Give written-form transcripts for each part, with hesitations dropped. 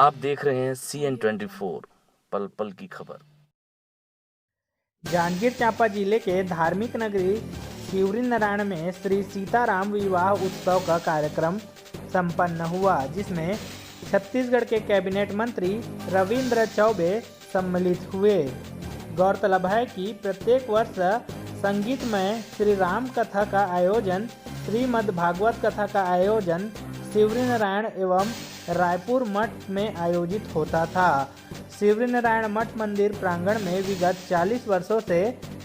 आप देख रहे हैं CN24 पल पल की खबर। जांजगीर चांपा जिले के धार्मिक नगरी शिवरी नारायण में श्री सीताराम विवाह उत्सव का कार्यक्रम संपन्न हुआ, जिसमें छत्तीसगढ़ के कैबिनेट मंत्री रविंद्र चौबे सम्मिलित हुए। गौरतलब है कि प्रत्येक वर्ष संगीतमय श्री राम कथा का आयोजन, श्रीमद् भागवत कथा का आयोजन शिवरी नारायण एवं रायपुर मठ में आयोजित होता था। शिवरी नारायण मठ मंदिर प्रांगण में विगत 40 वर्षों से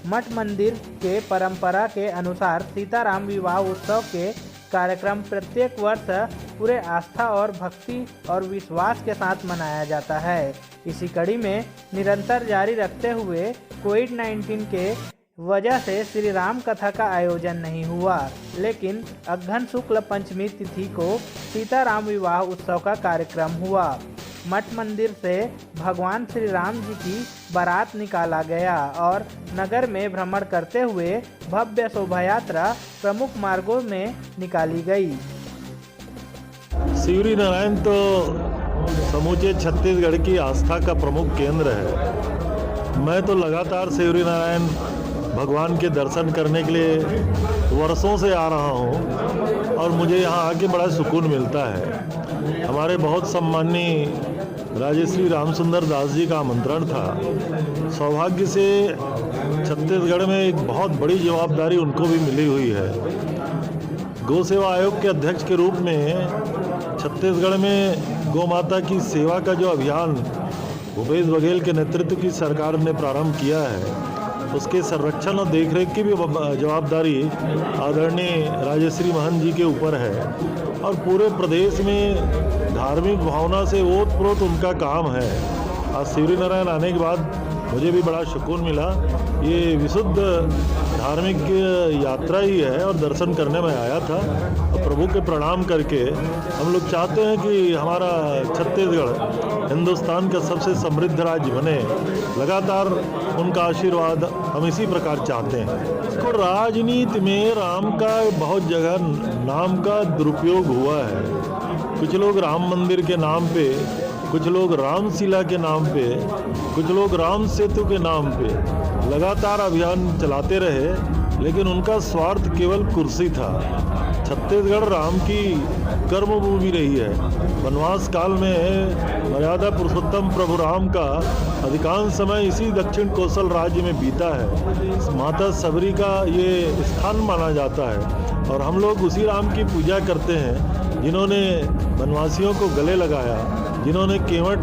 मठ मंदिर के परंपरा के अनुसार सीताराम विवाह उत्सव के कार्यक्रम प्रत्येक वर्ष पूरे आस्था और भक्ति और विश्वास के साथ मनाया जाता है। इसी कड़ी में निरंतर जारी रखते हुए कोविड-19 के वजह से श्री राम कथा का आयोजन नहीं हुआ, लेकिन अगहन शुक्ल पंचमी तिथि को सीताराम विवाह उत्सव का कार्यक्रम हुआ। मठ मंदिर से भगवान श्री राम जी की बारात निकाला गया और नगर में भ्रमण करते हुए भव्य शोभा यात्रा प्रमुख मार्गों में निकाली गई। शिवरी नारायण तो समूचे छत्तीसगढ़ की आस्था का प्रमुख केंद्र है। मैं तो लगातार शिवरी नारायण भगवान के दर्शन करने के लिए वर्षों से आ रहा हूँ और मुझे यहाँ आके बड़ा सुकून मिलता है। हमारे बहुत सम्माननीय राजश्री रामसुंदर दास जी का आमंत्रण था। सौभाग्य से छत्तीसगढ़ में एक बहुत बड़ी जवाबदारी उनको भी मिली हुई है। गौ सेवा आयोग के अध्यक्ष के रूप में छत्तीसगढ़ में गौ माता की सेवा का जो अभियान भूपेश बघेल के नेतृत्व की सरकार ने प्रारंभ किया है, उसके संरक्षण और देखरेख की भी जवाबदारी आदरणीय राजश्री महंत जी के ऊपर है और पूरे प्रदेश में धार्मिक भावना से ओतप्रोत उनका काम है। आज शिवरी नारायण आने के बाद मुझे भी बड़ा सुकून मिला। ये विशुद्ध धार्मिक यात्रा ही है और दर्शन करने में आया था और प्रभु के प्रणाम करके हम लोग चाहते हैं कि हमारा छत्तीसगढ़ हिंदुस्तान का सबसे समृद्ध राज्य बने। लगातार उनका आशीर्वाद हम इसी प्रकार चाहते हैं। इसको राजनीति में राम का बहुत जगह नाम का दुरुपयोग हुआ है। कुछ लोग राम मंदिर के नाम पे, कुछ लोग रामशिला के नाम पे, कुछ लोग राम सेतु के नाम पे लगातार अभियान चलाते रहे, लेकिन उनका स्वार्थ केवल कुर्सी था। छत्तीसगढ़ राम की कर्मभूमि रही है। वनवास काल में मर्यादा पुरुषोत्तम प्रभु राम का अधिकांश समय इसी दक्षिण कौशल राज्य में बीता है। माता सबरी का ये स्थान माना जाता है और हम लोग उसी राम की पूजा करते हैं जिन्होंने वनवासियों को गले लगाया, जिन्होंने केवट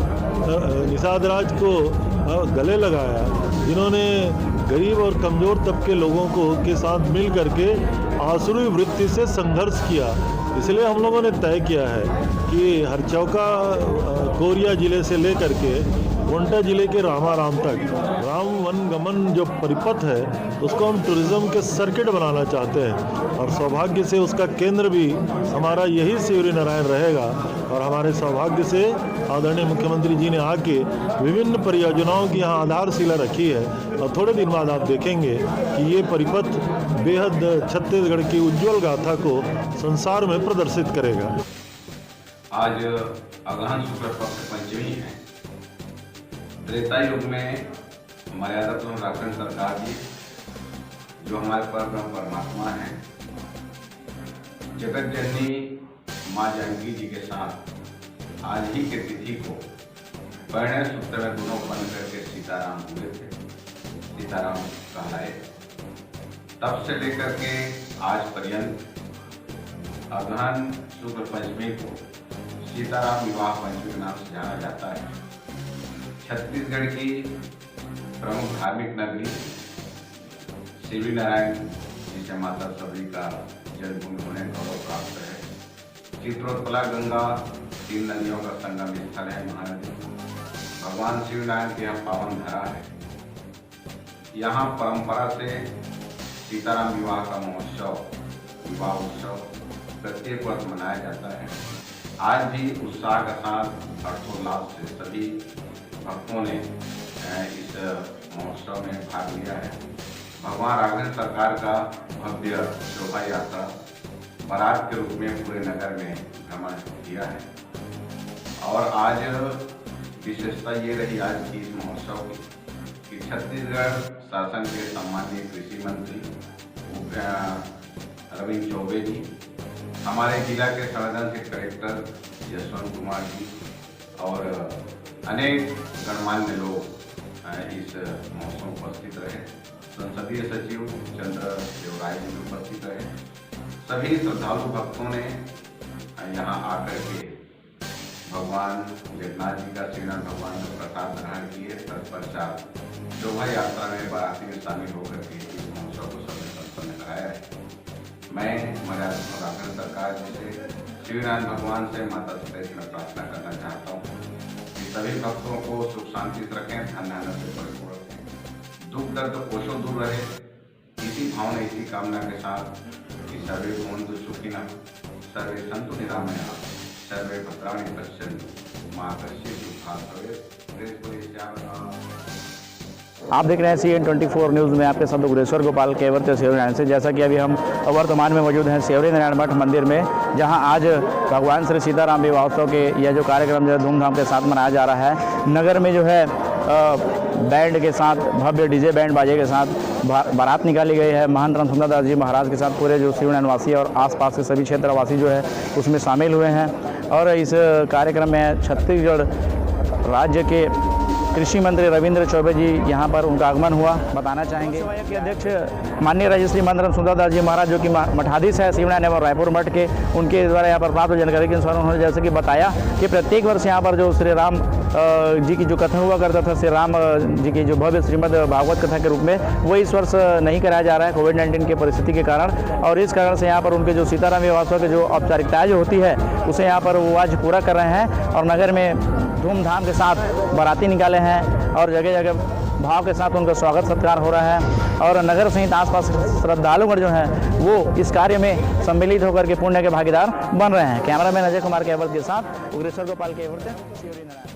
निषाद राज को गले लगाया, जिन्होंने गरीब और कमज़ोर तबके लोगों को के साथ मिल करके आसुरी वृत्ति से संघर्ष किया। इसलिए हम लोगों ने तय किया है कि हरचौका कोरिया जिले से लेकर के गोंडा जिले के रामाराम तक राम वन गमन जो परिपथ है उसको हम टूरिज्म के सर्किट बनाना चाहते हैं और सौभाग्य से उसका केंद्र भी हमारा यही शिवरी नारायण रहेगा। और हमारे सौभाग्य से आदरणीय मुख्यमंत्री जी ने आके विभिन्न परियोजनाओं की यहाँ आधारशिला रखी है और थोड़े दिन बाद आप देखेंगे कि ये परिपथ बेहद छत्तीसगढ़ की उज्ज्वल गाथा को संसार में प्रदर्शित करेगा। आज अगहन शुक्ल पक्ष पंचमी है। त्रेता युग में मर्यादा पुरुषोत्तम राक्षस सरकार जी जो हमारे परम परमात्मा हैं, जगत जननी माँ जानकी जी के साथ आज ही के तिथि को परिणय सूत्र में गुणों बन करके सीताराम हुए थे, सीताराम कहलाए। तब से लेकर के आज पर्यंत अगहन शुक्ल पंचमी को सीताराम विवाह पंचमी के नाम से जाना जाता है। छत्तीसगढ़ की प्रमुख धार्मिक नगरी शिवरी नारायण जिसे माता सबरी का जन्मभूमि होने गौरव प्राप्त है। चित्रोत्पला गंगा 3 नदियों का संगम स्थल है, महानदी। भगवान शिव नारायण की यहाँ पावन धरा है। यहाँ परंपरा से सीताराम विवाह का महोत्सव, विवाह उत्सव प्रत्येक वर्ष मनाया जाता है। आज भी उत्साह के साथ हर्षोल्लास से सभी भक्तों ने इस महोत्सव में भाग लिया है। भगवान राघवेंद्र सरकार का भव्य शोभा यात्रा बारात के रूप में पूरे नगर में भ्रमण किया है और आज विशेषता ये रही आज की इस महोत्सव की कि छत्तीसगढ़ शासन के सम्मानीय कृषि मंत्री रविंद्र चौबे जी, हमारे जिला के संवेदनशील कलेक्टर यशवंत कुमार जी और अनेक गणमान्य लोग इस महोत्सव में उपस्थित रहे। संसदीय सचिव चंद्र देवराय जी उपस्थित रहे। सभी श्रद्धालु भक्तों ने यहाँ आकर के भगवान जगन्नाथ जी का, श्रीनाथ भगवान का प्रसाद ग्रहण किए। तत्पश्चात शोभा यात्रा में बाराती में शामिल होकर के इस महोत्सव को सबने संपन्न कराया है। मैं उत्तराखंड सरकार जी से, श्रीनाथ भगवान से, माता सीता से प्रार्थना करना चाहता हूँ कि सभी भक्तों को सुख शांति से रखें, धन से परिपूर्ण रखें, दुख दर्द कोशों दूर रहे। इसी भावना, इसी कामना के साथ कि सर्वे भवन्तु सुखिनः, सर्वे सन्तु निरामयाः, सर्वे भद्राणि पश्यन्तु, मां कश्चित् दुःखात् भवेत्। आप देख रहे हैं CN24 न्यूज़ में आपके साथ उग्रेश्वर गोपाल केवट सेवरी नारायण से। जैसा कि अभी हम वर्तमान में मौजूद हैं सेवरी नारायण मठ मंदिर में, जहां आज भगवान श्री सीताराम विवाहोत्सव के यह जो कार्यक्रम जो है धूमधाम के साथ मनाया जा रहा है। नगर में जो है बैंड के साथ, भव्य डीजे बैंड बाजे के साथ बारात निकाली गई है। महंत रामसुंदर दास जी महाराज के साथ पूरे जो सेवरी नारायण वासी और आसपास के सभी क्षेत्रवासी जो है उसमें शामिल हुए हैं। और इस कार्यक्रम में छत्तीसगढ़ राज्य के कृषि मंत्री रविंद्र चौबे जी यहाँ पर उनका आगमन हुआ। बताना चाहेंगे के अध्यक्ष माननीय राजश्री महंत रामसुंदर दास जी महाराज, जो कि मठाधीश है सेवरी नारायण एवं रायपुर मठ के, उनके द्वारा यहाँ पर प्राप्त जानकारी के अनुसार उन्होंने जैसे कि बताया कि प्रत्येक वर्ष यहाँ पर जो श्री राम जी की जो कथा हुआ करता था, श्री राम जी की जो भव्य श्रीमद् भागवत कथा के रूप में, वो इस वर्ष नहीं कराया जा रहा है कोविड-19 की परिस्थिति के कारण। और इस कारण से यहाँ पर उनके जो सीताराम विवाहोत्सव की जो औपचारिकताएँ जो होती है उसे यहाँ पर वो आज पूरा कर रहे हैं। और नगर में धूमधाम के साथ बाराती निकाले हैं और जगह जगह भाव के साथ उनका स्वागत सत्कार हो रहा है। और नगर सहित आसपास श्रद्धालुगण जो हैं वो इस कार्य में सम्मिलित होकर के पुण्य के भागीदार बन रहे हैं। कैमरामैन अजय कुमार केवट के साथ उग्रेश्वर गोपाल केवट, सेवरी नारायण।